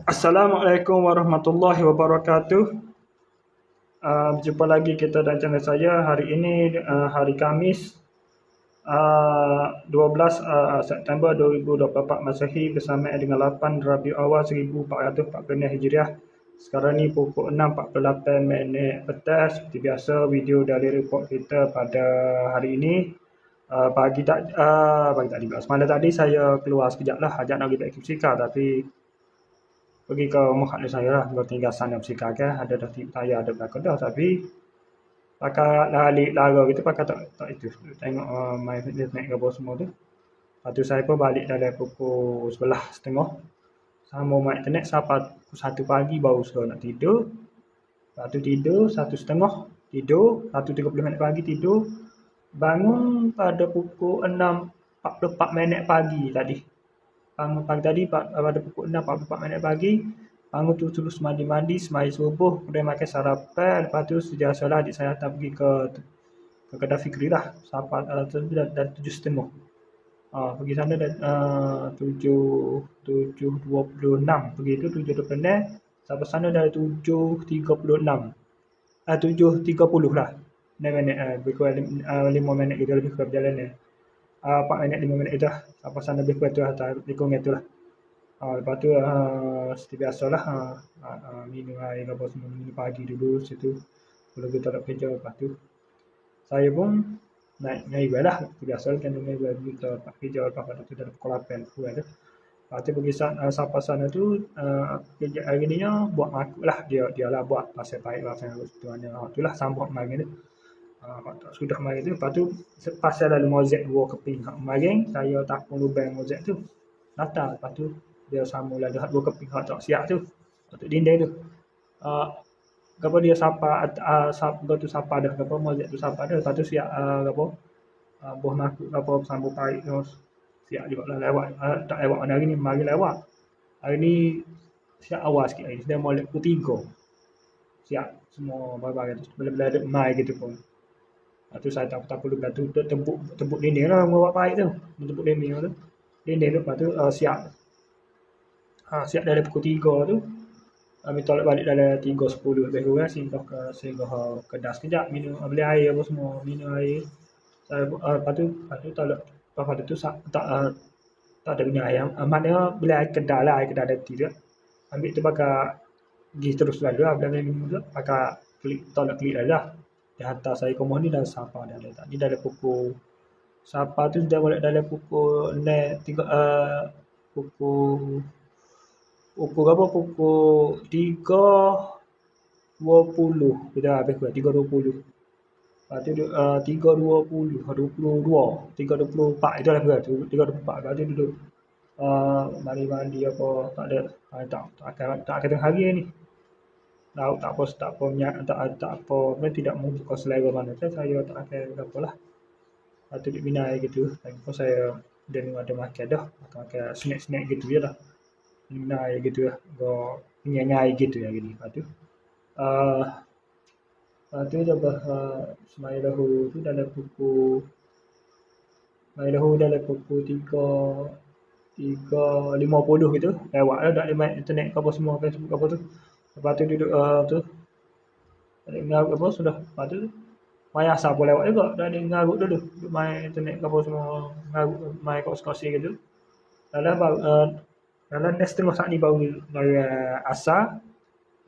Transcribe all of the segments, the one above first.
Assalamualaikum warahmatullahi wabarakatuh. Berjumpa lagi kita dan channel saya. Hari ini hari Khamis 12 September 2024 Masehi bersamaan dengan 8 Rabiul Awal 1446 Hijriah. Sekarang ni pukul 6.48 petang. Seperti biasa, video dari report kita pada hari ini. Pagi tadi pula. Semalam tadi saya keluar sekejap lah, ajak nak pergi back Fisika, tapi pergi ke rumah adik saya lah, tinggal sana Fisika kan, ada dah tayar ada belakang dah, tapi pakai lari lara gitu, pakai tak itu tengok main fitness naik ke bawah semua tu. Lepas tu saya pun balik dalam pukul 11.30 sama main internet sampai pukul 1 pagi baru suruh nak tidur. Lepas tu tidur 1.30, tidur 1.30 pagi, tidur bangun pada pukul 6.44 pagi tadi. Bangun pagi tadi pada pukul 6.44 pagi, bangun tu terus mandi, sembahyang subuh, kemudian makan sarapan. Lepas tu sejasalah adik saya hantar pergi ke kedai Fikri lah, sampai dah 7.30. Pergi sana dah 7.26, pergi tu 7.26, sampai sana dah 7.36, 7.30 lah, 9 minit, lebih kurang 5 minit gitu, lebih kurang perjalanan 4 minit 5 minit itu lah, sampai sana lebih kurang tu lah, lebih kurang itu lah. Lepas tu seperti biasalah, minum air apa semua, minum pagi dulu situ, kalau kita nak kerja. Lepas tu saya pun naik highway lah, seperti biasa kan, highway kita tak kerja. Lepas tu dah pukul 8 pukul tu. Lepas tu pergi sampai sana tu, kerja hari ni buat makuk lah, dia lah buat pasal baik lah, tu lah sambut mari tu. Sudah mari tu, lepas tu pasal lalu mozek 2 keping kemarin, saya tapung lubang mozek tu datang. Lepas tu dia sambung lalu 2 keping hak tak siap tu untuk dinding tu. Gapo dia sapa tu sapa dah, gapo mozek tu sapa dah. Lepas tu siap gapo buah makuk gapo sambung baik tu siap juga lah lewat. Tak lewat mana hari ni, mari lewat. Hari ni siap awal sikit hari, dia molek pukul 3. Siap semua barang-barang tu, boleh ada mai gitu pun. Lepas tu saya tak perlu tu tembuk dinding lah, buat baik tu. Tembuk dinding tu. Lepas tu siap. Siap dari pukul 3 tu. Kami tolak balik dalam 3.10 lebih kurang, singgah kedai sekejap, minum, beli air apa semua, minum air. Saya lepas tu tolak, lepas tu tak ada punya ayam. Maknanya beli air kedai lah, air kedai dati tu. Ambil tu pakai pergi terus lalu lah, bila minum tu pakai tolak klik lah. Dia hantar saya ke rumah ni dah sampai dah tadi dalam pukul sampai tu sudah boleh dalam pukul 6 pukul berapa, pukul 3.20 kita habis ke 3.20. Lepas tu 3.20 3.24 itu lah ke 3.24. Lepas tu duduk mandi apa, tak ada tak akan tengah hari ni. Tak apa tidak membuka selera mana saya tak akan apalah. Lepas tu duduk minum air gitu. Lepas saya dan ada makan dah, makan snack gitu je lah. Minum air gitu lah, pengen air gitu ya gini. Lepas tu dah semai dahulu tu dalam pukul 3.50 gitu. Lewat lah dak lewat internet apa semua Facebook apa tu. Lepas tu duduk tu ngarut apa sudah. Lepas tu main asal pun lewat juga. Dah ada ngarut dulu. Duduk main internet apa semua, ngarut main kos-kosi gitu. Dalam dah setengah saat ni baru asal.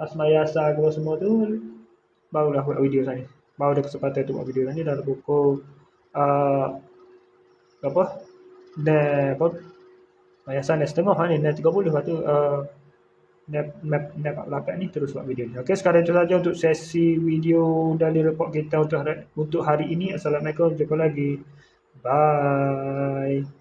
Pas main asal apa semua tu barulah buat video tadi. Baru ada kesempatan tu buat video tadi dah pukul apa? Dah apa? Main asal dah setengah ni, dah 30. Lepas tu Nap 8 ni terus buat video ni. Okey, sekarang itu saja untuk sesi video dari report kita untuk hari ini. Assalamualaikum, jumpa lagi. Bye.